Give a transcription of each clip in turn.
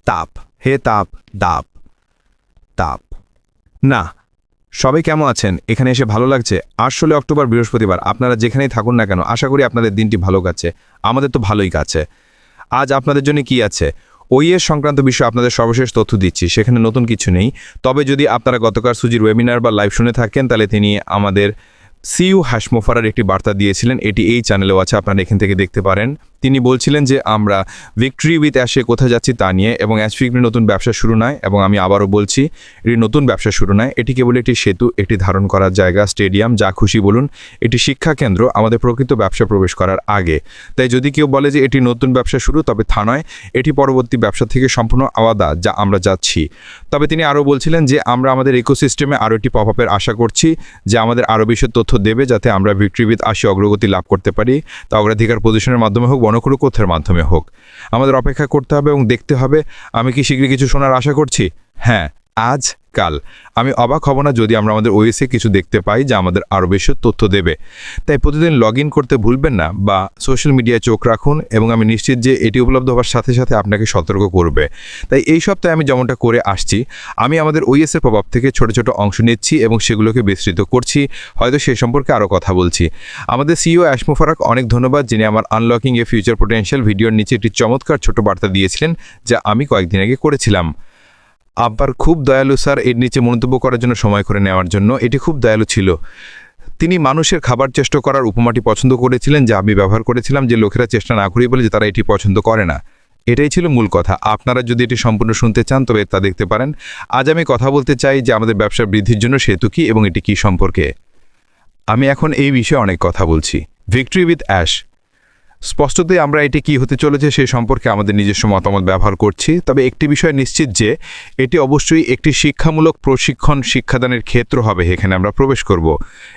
তাপ হে তাপ দাপ তাপ না সবাই কেমন আছেন এখানে এসে ভালো লাগছে 16 অক্টোবর বৃহস্পতিবার আপনারা যেখানেই থাকুন না কেন আশা করি আপনাদের দিনটি ভালো কাটছে আমাদের তো ভালোই কাটছে আজ আপনাদের জন্য কি আছে ওইএস সংক্রান্ত বিষয়ে আপনাদের সর্বশেষ তথ্য দিচ্ছি সেখানে নতুন কিছু নেই তবে যদি আপনারা গতকাল সুজির ওয়েবিনার বা লাইভ শুনে থাকেন তাহলে তিনি আমাদের সিইও হাশমোফারার একটি বার্তা দিয়েছিলেন এটি এই চ্যানেলেও আছে আপনারা এখান থেকে দেখতে পারেন তিনি বলছিলেন যে আমরা ভিক্টরি উইথ অ্যাশে কোথায় যাচ্ছি তা নিয়ে এবং অ্যাশফিক্রির নতুন ব্যবসা শুরু নয় এবং আমি আবারও বলছি এটি নতুন ব্যবসা শুরু নয় এটি কেবল একটি সেতু একটি ধারণ করার জায়গা স্টেডিয়াম যা খুশি বলুন এটি শিক্ষা কেন্দ্র আমাদের প্রকৃত ব্যবসা প্রবেশ করার আগে তাই যদি কেউ বলে যে এটি নতুন ব্যবসা শুরু তবে তা নয় এটি পরবর্তী ব্যবসা থেকে সম্পূর্ণ আলাদা যা আমরা যাচ্ছি তবে তিনি আরও বলছিলেন যে আমরা আমাদের ইকোসিস্টেমে আরও একটি পপ আপের আশা করছি যে আমাদের আরও বেশি তথ্য দেবে যাতে আমরা ভিক্টরি উইথ অ্যাশে অগ্রগতি লাভ করতে পারি তা অগ্রাধিকার পজিশনের মাধ্যমে হোক বনকুরু কোথের মাধ্যমে হোক আমাদের অপেক্ষা করতে হবে এবং দেখতে হবে আমি কি শীঘ্রই কিছু শোনার আশা করছি হ্যাঁ আজ কাল আমি অবাক হব না যদি আমরা আমাদের ওএসে কিছু দেখতে পাই যা আমাদের আরও বেশি তথ্য দেবে তাই প্রতিদিন লগ করতে ভুলবেন না বা সোশ্যাল মিডিয়ায় চোখ রাখুন এবং আমি নিশ্চিত যে এটি উপলব্ধ হওয়ার সাথে সাথে আপনাকে সতর্ক করবে তাই এই সপ্তাহে আমি যেমনটা করে আসছি আমি আমাদের ওএসের প্রভাব থেকে ছোট ছোট অংশ নিচ্ছি এবং সেগুলোকে বিস্তৃত করছি হয়তো সে সম্পর্কে আরও কথা বলছি আমাদের সিইও হাশমোফারাক অনেক ধন্যবাদ যিনি আমার আনলকিং এ ফিউচার পোটেনশিয়াল ভিডিওর নিচে একটি চমৎকার ছোট বার্তা দিয়েছিলেন যা আমি কয়েকদিন আগে করেছিলাম আব্বার খুব দয়ালু স্যার এর নিচে মন্তব্য করার জন্য সময় করে নেওয়ার জন্য এটি খুব দয়ালু ছিল তিনি মানুষের খাবার চেষ্টা করার উপমাটি পছন্দ করেছিলেন যা আমি ব্যবহার করেছিলাম যে লোকেরা চেষ্টা না করি বলে যে তারা এটি পছন্দ করে না এটাই ছিল মূল কথা আপনারা যদি এটি সম্পূর্ণ শুনতে চান তবে তা দেখতে পারেন আজ আমি কথা বলতে চাই যে আমাদের ব্যবসা বৃদ্ধির জন্য সেতু কি এবং এটি কি সম্পর্কে আমি এখন এই বিষয়ে অনেক কথা বলছি ভিক্টরি উইথ অ্যাশ স্পষ্টতই আমরা এটি কি হতে চলেছে সে সম্পর্কে আমাদের নিজস্ব মতামত ব্যবহার করছি তবে একটি বিষয় নিশ্চিত যে এটি অবশ্যই একটি শিক্ষামূলক প্রশিক্ষণ শিক্ষাদানের ক্ষেত্র হবে এখানে আমরা প্রবেশ করব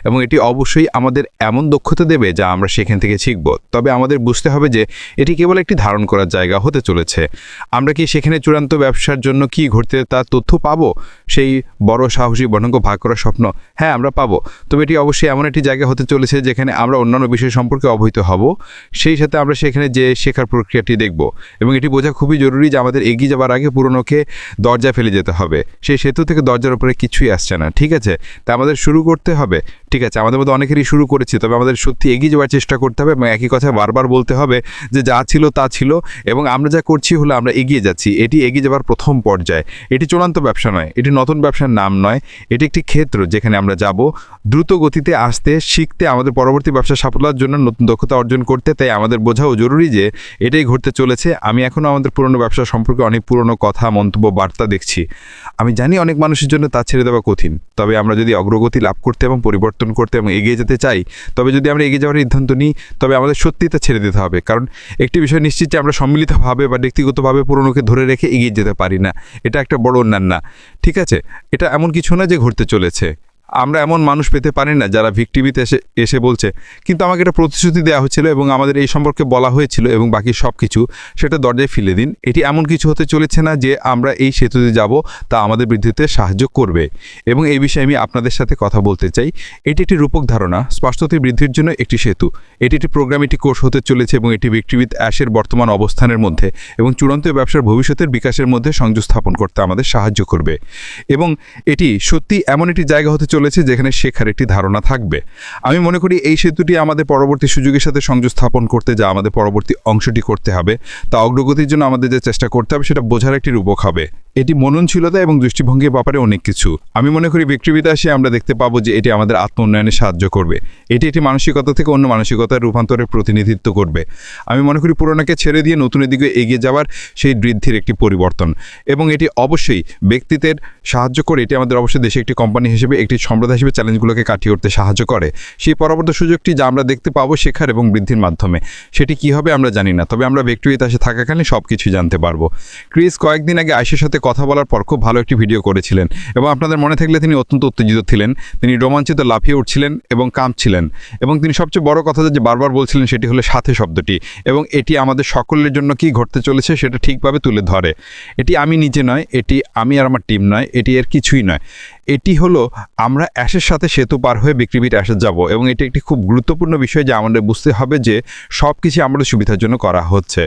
এবং এটি অবশ্যই আমাদের এমন দক্ষতা দেবে যা আমরা সেখান থেকে শিখব তবে আমাদের বুঝতে হবে যে এটি কেবল একটি ধারণ করার জায়গা হতে চলেছে আমরা কি সেখানে চূড়ান্ত ব্যবসার জন্য কি ঘটতে তার তথ্য পাবো সেই বড় সাহসী বর্ণাঙ্গ ভাগ করার স্বপ্ন হ্যাঁ আমরা পাবো তবে এটি অবশ্যই এমন একটি জায়গা হতে চলেছে যেখানে আমরা অন্যান্য বিষয় সম্পর্কে অবহিত হব সেই সাথে আমরা সেখানে যে শেখার প্রক্রিয়াটি দেখব এবং এটি বোঝা খুবই জরুরি যে আমাদের এগিয়ে যাওয়ার আগে পুরনোকে দরজা ফেলে যেতে হবে সেই সেতু থেকে দরজার উপরে কিছুই আসছে না ঠিক আছে তা আমাদের শুরু করতে হবে ঠিক আছে আমাদের মধ্যে অনেকেরই শুরু করেছি তবে আমাদের সত্যি এগিয়ে যাওয়ার চেষ্টা করতে হবে এবং একই কথা বারবার বলতে হবে যে যা ছিল তা ছিল এবং আমরা যা করছি হলো আমরা এগিয়ে যাচ্ছি এটি এগিয়ে যাওয়ার প্রথম পর্যায়ে এটি চূড়ান্ত ব্যবসা নয় এটি নতুন ব্যবসার নাম নয় এটি একটি ক্ষেত্র যেখানে আমরা যাব দ্রুত গতিতে আসতে শিখতে আমাদের পরবর্তী ব্যবসা সাফল্যের জন্য নতুন দক্ষতা অর্জন করতে তাই আমাদের বোঝাও জরুরি যে এটাই ঘটতে চলেছে আমি এখনও আমাদের পুরনো ব্যবসা সম্পর্কে অনেক পুরনো কথা মন্তব্য বার্তা দেখছি আমি জানি অনেক মানুষের জন্য তা ছেড়ে দেওয়া কঠিন তবে আমরা যদি অগ্রগতি লাভ করতে এবং পরিবর্তন করতে এবং এগিয়ে যেতে চাই তবে যদি আমরা এগিয়ে যাওয়ার সিদ্ধান্ত নিই তবে আমাদের সত্যিই তা ছেড়ে দিতে হবে কারণ একটি বিষয় নিশ্চিত যে আমরা সম্মিলিতভাবে বা ব্যক্তিগতভাবে পুরনোকে ধরে রেখে এগিয়ে যেতে পারি না এটা একটা বড় অন্যান্য না ঠিক আছে এটা এমন কিছু না যে ঘটতে চলেছে আমরা এমন মানুষ পেতে পারি না যারা ভিক্টিমিতে এসে বলছে কিন্তু আমাকে একটা প্রতিশ্রুতি দেওয়া হয়েছিল এবং আমাদের এই সম্পর্কে বলা হয়েছিল এবং বাকি সব কিছু সেটা দরজায় ফেলে দিন এটি এমন কিছু হতে চলেছে না যে আমরা এই সেতুতে যাব তা আমাদের বৃদ্ধিতে সাহায্য করবে এবং এই বিষয়ে আমি আপনাদের সাথে কথা বলতে চাই এটি একটি রূপক ধারণা স্পষ্টতই বৃদ্ধির জন্য একটি সেতু এটি একটি প্রোগ্রাম একটি কোর্স হতে চলেছে এবং এটি ভিক্টরি উইথ অ্যাশের বর্তমান অবস্থানের মধ্যে এবং চূড়ান্ত ব্যবসার ভবিষ্যতের বিকাশের মধ্যে সংযোগ স্থাপন করতে আমাদের সাহায্য করবে এবং এটি সত্যি এমন একটি জায়গা হতে চলেছে যেখানে শেখার একটি ধারণা থাকবে আমি মনে করি এই সেতুটি আমাদের পরবর্তী সুযোগের সাথে সংযোগ স্থাপন করতে যা আমাদের পরবর্তী অংশটি করতে হবে তা অগ্রগতির জন্য আমাদের যে চেষ্টা করতে হবে সেটা বোঝার একটি রূপক হবে এটি মননশীলতা এবং দৃষ্টিভঙ্গির ব্যাপারে অনেক কিছু আমি মনে করি ভিক্টরি উইথ অ্যাশে আমরা দেখতে পাবো যে এটি আমাদের আত্ম উন্নয়নে সাহায্য করবে এটি একটি মানসিকতা থেকে অন্য মানসিকতার রূপান্তরের প্রতিনিধিত্ব করবে আমি মনে করি পুরোনোকে ছেড়ে দিয়ে নতুনের দিকে এগিয়ে যাওয়ার সেই বৃদ্ধির একটি পরিবর্তন এবং এটি অবশ্যই ব্যক্তিদের সাহায্য করে এটি আমাদের অবশ্যই দেশে একটি কোম্পানি হিসেবে একটি সম্প্রদায় হিসেবে চ্যালেঞ্জগুলোকে কাটিয়ে উঠতে সাহায্য করে সেই পরবর্তী সুযোগটি যা আমরা দেখতে পাবো শেখার এবং বৃদ্ধির মাধ্যমে সেটি কি হবে আমরা জানি না তবে আমরা ভিক্টরি উইথ অ্যাশে থাকাকালীন সব কিছু জানতে পারবো ক্রিস কয়েকদিন আগে আয়েশের সাথে কথা বলার পর খুব ভালো একটি ভিডিও করেছিলেন এবং আপনাদের মনে থাকলে তিনি অত্যন্ত উত্তেজিত ছিলেন তিনি রোমাঞ্চিত লাফিয়ে উঠছিলেন এবং কাঁপছিলেন এবং তিনি সবচেয়ে বড় কথা যে বারবার বলছিলেন সেটি হলো সাথে শব্দটি এবং এটি আমাদের সকলের জন্য কি ঘটতে চলেছে সেটা ঠিকভাবে তুলে ধরে এটি আমি নিজে নয় এটি আমি আর আমার টিম নয় এটি এর কিছুই নয় এটি হলো আমরা অ্যাশের সাথে সেতু পার হয়ে বিক্রিবিট অ্যাশে যাব, এবং এটি একটি খুব গুরুত্বপূর্ণ বিষয় যে আমাদের বুঝতে হবে যে সব কিছু আমাদের সুবিধার জন্য করা হচ্ছে।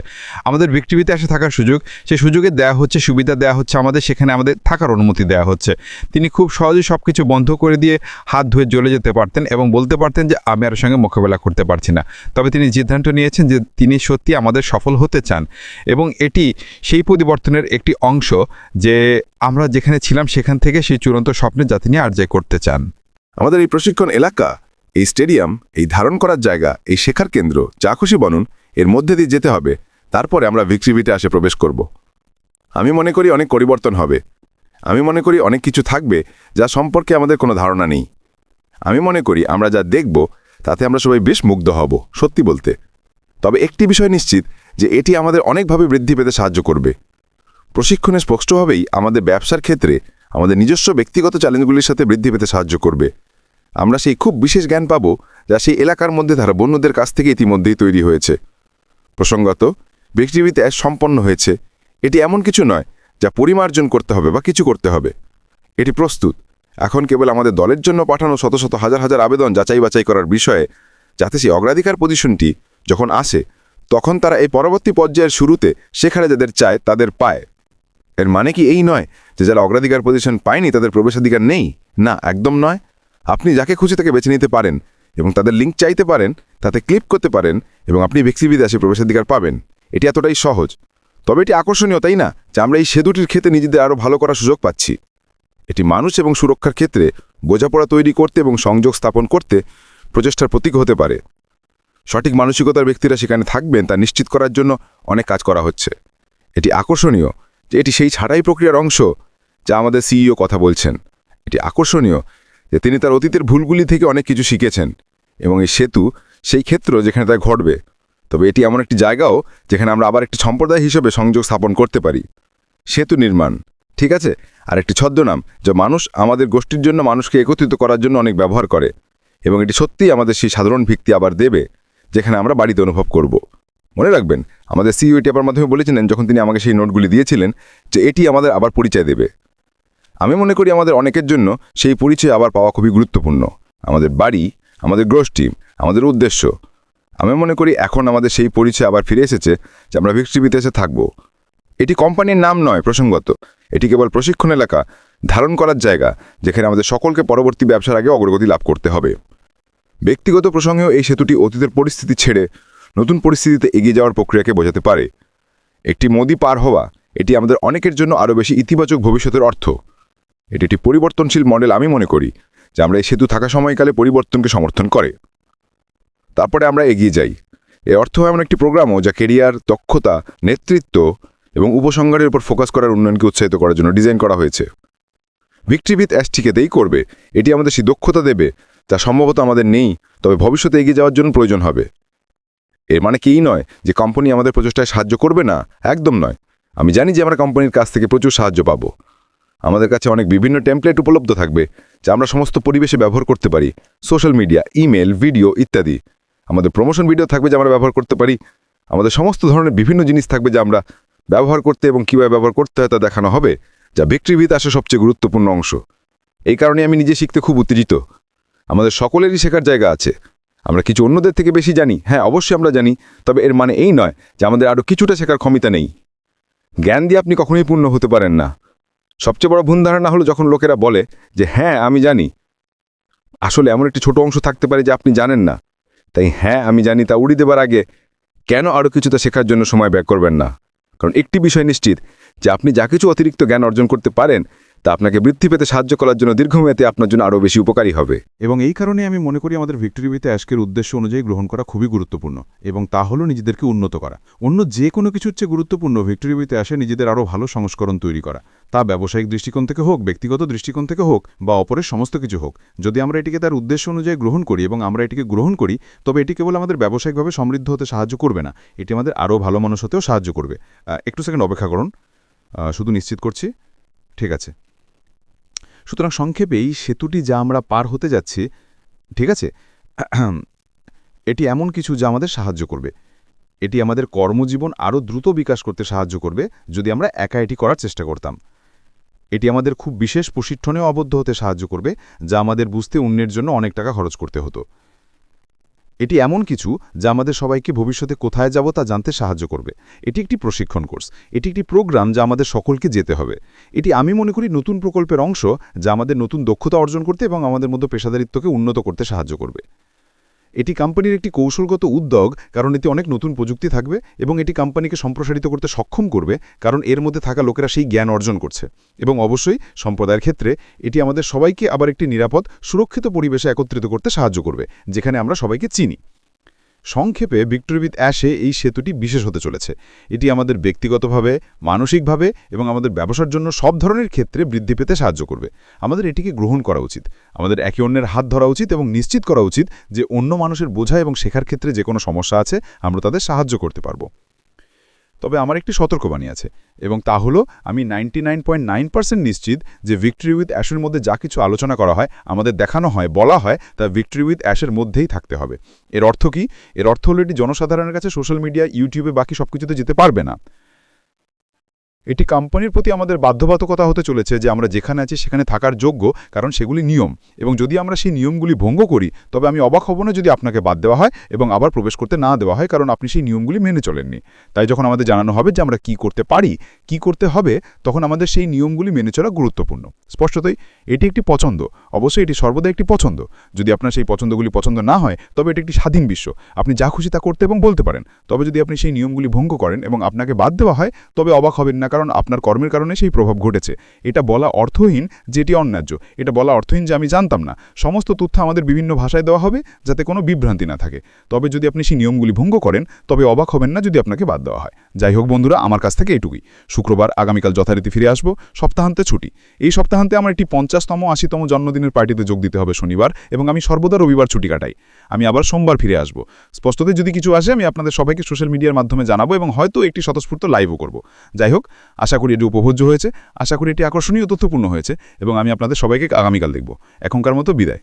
আমাদের বিক্রিবিতে অ্যাশে থাকার সুযোগ, সেই সুযোগে দেওয়া হচ্ছে, সুবিধা দেওয়া হচ্ছে আমাদের, সেখানে আমাদের থাকার অনুমতি দেওয়া হচ্ছে। তিনি খুব সহজেই সব কিছু বন্ধ করে দিয়ে হাত ধুয়ে চলে যেতে পারতেন এবং বলতে পারতেন যে আমি আর সঙ্গে মোকাবেলা করতে পারছি না। তবে তিনি সিদ্ধান্ত নিয়েছেন যে তিনি সত্যি আমাদের সফল হতে চান, এবং এটি সেই পরিবর্তনের একটি অংশ যে আমরা যেখানে ছিলাম সেখান থেকে সেই চূড়ান্ত স্বপ্নের জাতি নিয়ে আর্জয় করতে চান। আমাদের এই প্রশিক্ষণ এলাকা, এই স্টেডিয়াম, এই ধারণ করার জায়গা, এই শেখার কেন্দ্র, যা খুশি বনুন, এর মধ্যে দিয়ে যেতে হবে। তারপরে আমরা বিক্রিবিটে আসে প্রবেশ করব। আমি মনে করি অনেক পরিবর্তন হবে। আমি মনে করি অনেক কিছু থাকবে যা সম্পর্কে আমাদের কোনো ধারণা নেই। আমি মনে করি আমরা যা দেখব তাতে আমরা সবাই বেশ মুগ্ধ হব, সত্যি বলতে। তবে একটি বিষয় নিশ্চিত যে এটি আমাদের অনেকভাবে বৃদ্ধি পেতে সাহায্য করবে। প্রশিক্ষণে স্পষ্টভাবেই আমাদের ব্যবসার ক্ষেত্রে আমাদের নিজস্ব ব্যক্তিগত চ্যালেঞ্জগুলির সাথে বৃদ্ধি পেতে সাহায্য করবে। আমরা সেই খুব বিশেষ জ্ঞান পাব যা সেই এলাকার মধ্যে তারা বন্যদের কাছ থেকে ইতিমধ্যেই তৈরি হয়েছে। প্রসঙ্গত, বিক্রিবিতে সম্পন্ন হয়েছে, এটি এমন কিছু নয় যা পরিমার্জন করতে হবে বা কিছু করতে হবে। এটি প্রস্তুত। এখন কেবল আমাদের দলের জন্য পাঠানো শত শত হাজার হাজার আবেদন যাচাই বাছাই করার বিষয়ে, যাতে সেই অগ্রাধিকার পজিশনটি যখন আসে তখন তারা এই পরবর্তী পর্যায়ের শুরুতে সেখানে যাদের চায় তাদের পায়। এর মানে কি এই নয় যে যারা অগ্রাধিকার পজিশন পায়নি তাদের প্রবেশাধিকার নেই? না, একদম নয়। আপনি যাকে খুশি তাকে বেছে নিতে পারেন এবং তাদের লিঙ্ক চাইতে পারেন, তাতে ক্লিক করতে পারেন এবং আপনি বিক্রিবিতে আসে প্রবেশাধিকার পাবেন। এটি এতটাই সহজ। তবে এটি আকর্ষণীয়, তাই না, যে আমরা এই সেতুটির ক্ষেত্রে নিজেদের আরও ভালো করার সুযোগ পাচ্ছি। এটি মানুষ এবং সুরক্ষার ক্ষেত্রে বোঝাপড়া তৈরি করতে এবং সংযোগ স্থাপন করতে প্রচেষ্টার প্রতীক হতে পারে। সঠিক মানসিকতার ব্যক্তিরা সেখানে থাকবেন তা নিশ্চিত করার জন্য অনেক কাজ করা হচ্ছে। এটি আকর্ষণীয় যে এটি সেই ছাঁটাই প্রক্রিয়ার অংশ যা আমাদের সিইও কথা বলছেন। এটি আকর্ষণীয় যে তিনি তার অতীতের ভুলগুলি থেকে অনেক কিছু শিখেছেন, এবং এই সেতু সেই ক্ষেত্র যেখানে তা ঘটবে। তবে এটি এমন একটি জায়গাও যেখানে আমরা আবার একটি সম্প্রদায় হিসেবে সংযোগ স্থাপন করতে পারি। সেতু নির্মাণ, ঠিক আছে, আর একটি ছদ্মনাম যা মানুষ আমাদের গোষ্ঠীর জন্য মানুষকে একত্রিত করার জন্য অনেক ব্যবহার করে, এবং এটি সত্যিই আমাদের সেই সাধারণ ভিত্তি আবার দেবে যেখানে আমরা বাড়িতে অনুভব করব। মনে রাখবেন, আমাদের সিইও এটি আবার মাধ্যমে বলেছিলেন যখন তিনি আমাকে সেই নোটগুলি দিয়েছিলেন যে এটি আমাদের আবার পরিচয় দেবে। আমি মনে করি আমাদের অনেকের জন্য সেই পরিচয় আবার পাওয়া খুবই গুরুত্বপূর্ণ। আমাদের বাড়ি, আমাদের গোষ্ঠী, আমাদের উদ্দেশ্য। আমি মনে করি এখন আমাদের সেই পরিচয় আবার ফিরে এসেছে যে আমরা বিক্রিবিতে এসে থাকব। এটি কোম্পানির নাম নয় প্রসঙ্গত, এটি কেবল প্রশিক্ষণ এলাকা, ধারণ করার জায়গা যেখানে আমাদের সকলকে পরবর্তী ব্যবসার আগে অগ্রগতি লাভ করতে হবে। ব্যক্তিগত প্রসঙ্গেও এই সেতুটি অতীতের পরিস্থিতি ছেড়ে নতুন পরিস্থিতিতে এগিয়ে যাওয়ার প্রক্রিয়াকে বোঝাতে পারে। একটি নদী পার হওয়া, এটি আমাদের অনেকের জন্য আরও বেশি ইতিবাচক ভবিষ্যতের অর্থ। এটি একটি পরিবর্তনশীল মডেল। আমি মনে করি যে আমরা এই সেতু থাকা সময়কালে পরিবর্তনকে সমর্থন করে। তারপরে আমরা এগিয়ে যাই। এর অর্থ এমন একটি প্রোগ্রামও যা কেরিয়ার, দক্ষতা, নেতৃত্ব এবং উপসংহারের উপর ফোকাস করার উন্নয়নকে উৎসাহিত করার জন্য ডিজাইন করা হয়েছে। বিক্রিবিত ঠিকাতেই করবে। এটি আমাদের সেই দক্ষতা দেবে যা সম্ভবত আমাদের নেই, তবে ভবিষ্যতে এগিয়ে যাওয়ার জন্য প্রয়োজন হবে। এর মানে কি নয় যে কোম্পানি আমাদের প্রচেষ্টায় সাহায্য করবে না, একদম নয়। আমি জানি যে আমরা কোম্পানির কাছ থেকে প্রচুর সাহায্য পাব। আমাদের কাছে অনেক বিভিন্ন টেমপ্লেট উপলব্ধ থাকবে যা আমরা সমস্ত পরিবেশে ব্যবহার করতে পারি। সোশ্যাল মিডিয়া, ইমেল, ভিডিও ইত্যাদি। আমাদের প্রমোশন ভিডিও থাকবে যা আমরা ব্যবহার করতে পারি। আমাদের সমস্ত ধরনের বিভিন্ন জিনিস থাকবে যা আমরা ব্যবহার করতে এবং কীভাবে ব্যবহার করতে হয় তা দেখানো হবে, যা বিক্রিবিত আসা সবচেয়ে গুরুত্বপূর্ণ অংশ। এই কারণে আমি নিজে শিখতে খুব উত্তেজিত। আমাদের সকলেরই শেখার জায়গা আছে। আমরা কিছু অন্যদের থেকে বেশি জানি, হ্যাঁ অবশ্যই আমরা জানি, তবে এর মানে এই নয় যে আমাদের আরও কিছুটা শেখার ক্ষমতা নেই। জ্ঞান দিয়ে আপনি কখনোই পূর্ণ হতে পারেন না। সবচেয়ে বড় ভুল ধারণা হলো যখন লোকেরা বলে যে হ্যাঁ আমি জানি। আসলে এমন একটি ছোট অংশ থাকতে পারে যে আপনি জানেন না। তাই হ্যাঁ আমি জানি তা উড়িয়ে দেবার আগে কেন আরও কিছুটা শেখার জন্য সময় ব্যয় করবেন না? কারণ একটি বিষয় নিশ্চিত যে আপনি যা কিছু অতিরিক্ত জ্ঞান অর্জন করতে পারেন তা আপনাকে বৃদ্ধি পেতে সাহায্য করার জন্য দীর্ঘমেয়াদে আপনার জন্য আরও বেশি উপকারী হবে। এবং এই কারণে আমি মনে করি আমাদের ভিক্টোরিবিতে অ্যাশকের উদ্দেশ্য অনুযায়ী গ্রহণ করা খুবই গুরুত্বপূর্ণ, এবং তা হলো নিজেদেরকে উন্নত করা। অন্য যে কোনো কিছুর চেয়ে গুরুত্বপূর্ণ ভিক্টোরিবিতে আসে নিজেদের আরও ভালো সংস্করণ তৈরি করা। তা ব্যবসায়িক দৃষ্টিকোণ থেকে হোক, ব্যক্তিগত দৃষ্টিকোণ থেকে হোক, বা অপরের সমস্ত কিছু হোক। যদি আমরা এটিকে তার উদ্দেশ্য অনুযায়ী গ্রহণ করি এবং আমরা এটিকে গ্রহণ করি, তবে এটি কেবল আমাদের ব্যবসায়িকভাবে সমৃদ্ধ হতে সাহায্য করবে না, এটি আমাদের আরও ভালো মানুষ হতেও সাহায্য করবে। একটু সেকেন্ড অপেক্ষা করুন, শুধু নিশ্চিত করছি। ঠিক আছে। সুতরাং সংক্ষেপে এই সেতুটি যা আমরা পার হতে যাচ্ছি, ঠিক আছে, এটি এমন কিছু যা আমাদের সাহায্য করবে। এটি আমাদের কর্মজীবন আরও দ্রুত বিকাশ করতে সাহায্য করবে যদি আমরা একা এটি করার চেষ্টা করতাম। এটি আমাদের খুব বিশেষ প্রশিক্ষণেও আবদ্ধ হতে সাহায্য করবে, যা আমাদের বুঝতে অন্যের জন্য অনেক টাকা খরচ করতে হতো। এটি এমন কিছু যা আমাদের সবাইকে ভবিষ্যতে কোথায় যাব তা জানতে সাহায্য করবে। এটি একটি প্রশিক্ষণ কোর্স, এটি একটি প্রোগ্রাম যা আমাদের সকলকে যেতে হবে। এটি আমি মনে করি নতুন প্রকল্পের অংশ, যা আমাদের নতুন দক্ষতা অর্জন করতে এবং আমাদের মধ্যে পেশাদারিত্বকে উন্নত করতে সাহায্য করবে। এটি কোম্পানির একটি কৌশলগত উদ্যোগ, কারণ এতে অনেক নতুন প্রযুক্তি থাকবে এবং এটি কোম্পানিকে সম্প্রসারিত করতে সক্ষম করবে, কারণ এর মধ্যে থাকা লোকেরা সেই জ্ঞান অর্জন করছে। এবং অবশ্যই সম্প্রদায়ের ক্ষেত্রে এটি আমাদের সবাইকে আবার একটি নিরাপদ, সুরক্ষিত পরিবেশে একত্রিত করতে সাহায্য করবে, যেখানে আমরা সবাইকে চিনি। সংক্ষেপে ভিক্টরি উইথ অ্যাশে এই সেতুটি বিশেষ হতে চলেছে। এটি আমাদের ব্যক্তিগতভাবে, মানসিকভাবে এবং আমাদের ব্যবসার জন্য সব ধরনের ক্ষেত্রে বৃদ্ধি পেতে সাহায্য করবে। আমাদের এটিকে গ্রহণ করা উচিত। আমাদের একে অন্যের হাত ধরা উচিত এবং নিশ্চিত করা উচিত যে অন্য মানুষের বোঝা এবং শেখার ক্ষেত্রে যে কোনো সমস্যা আছে আমরা তাদের সাহায্য করতে পারব। তবে আমার একটি সতর্কবাণী আছে, এবং তা হলো আমি 99.9% নিশ্চিত যে ভিক্টরি উইথ অ্যাশের মধ্যে যা কিছু আলোচনা করা হয়, আমাদের দেখানো হয়, বলা হয়, তা ভিক্টরি উইথ অ্যাশের মধ্যেই থাকতে হবে। এর অর্থ কি? এর অর্থ হলো এটি জনসাধারণের কাছে সোশ্যাল মিডিয়া, ইউটিউবে, বাকি সবকিছুতে যেতে পারবে না। এটি কোম্পানির প্রতি আমাদের বাধ্যবাধকতা হতে চলেছে যে আমরা যেখানে আছি সেখানে থাকার যোগ্য, কারণ সেগুলি নিয়ম, এবং যদি আমরা সেই নিয়মগুলি ভঙ্গ করি তবে আমি অবাক হব না যদি আপনাকে বাদ দেওয়া হয় এবং আবার প্রবেশ করতে না দেওয়া হয়, কারণ আপনি সেই নিয়মগুলি মেনে চলেননি। তাই যখন আমাদের জানানো হবে যে আমরা কি করতে পারি, কি করতে হবে, তখন আমাদের সেই নিয়মগুলি মেনে চলা গুরুত্বপূর্ণ। স্পষ্টতই এটি একটি পছন্দ, অবশ্যই এটি সর্বদা একটি পছন্দ। যদি আপনার সেই পছন্দগুলি পছন্দ না হয় তবে এটি একটি স্বাধীন বিশ্ব, আপনি যা খুশি তা করতে এবং বলতে পারেন। তবে যদি আপনি সেই নিয়মগুলি ভঙ্গ করেন এবং আপনাকে বাদ দেওয়া হয় তবে অবাক হবেন না, কারণ আপনার কর্মের কারণে সেই প্রভাব ঘটেছে। এটা বলা অর্থহীন যে এটি অন্যায্য, এটা বলা অর্থহীন যে আমি জানতাম না। সমস্ত তথ্য আমাদের বিভিন্ন ভাষায় দেওয়া হবে যাতে কোনো বিভ্রান্তি না থাকে। তবে যদি আপনি সেই নিয়মগুলি ভঙ্গ করেন তবে অবাক হবেন না যদি আপনাকে বাদ দেওয়া হয়। যাই হোক বন্ধুরা, আমার কাছ থেকে এটুকুই। শুক্রবার আগামীকাল যথারীতি ফিরে আসবো। সপ্তাহান্তে ছুটি। এই সপ্তাহান্তে আমার একটি 50তম 80তম জন্মদিনের পার্টিতে যোগ দিতে হবে শনিবার, এবং আমি সর্বদা রবিবার ছুটি কাটাই। আমি আবার সোমবার ফিরে আসবো। স্পষ্টতই যদি কিছু আসে আমি আপনাদের সবাইকে সোশ্যাল মিডিয়ার মাধ্যমে জানাবো এবং হয়তো একটি স্বতঃস্ফূর্ত লাইভও করব। যাই হোক, আশা করি এটি উপভোগ্য হয়েছে, আশা করি এটি আকর্ষণীয়, তথ্যপূর্ণ হয়েছে, এবং আমি আপনাদের সবাইকে আগামীকাল দেখব। এখনকার মতো বিদায়।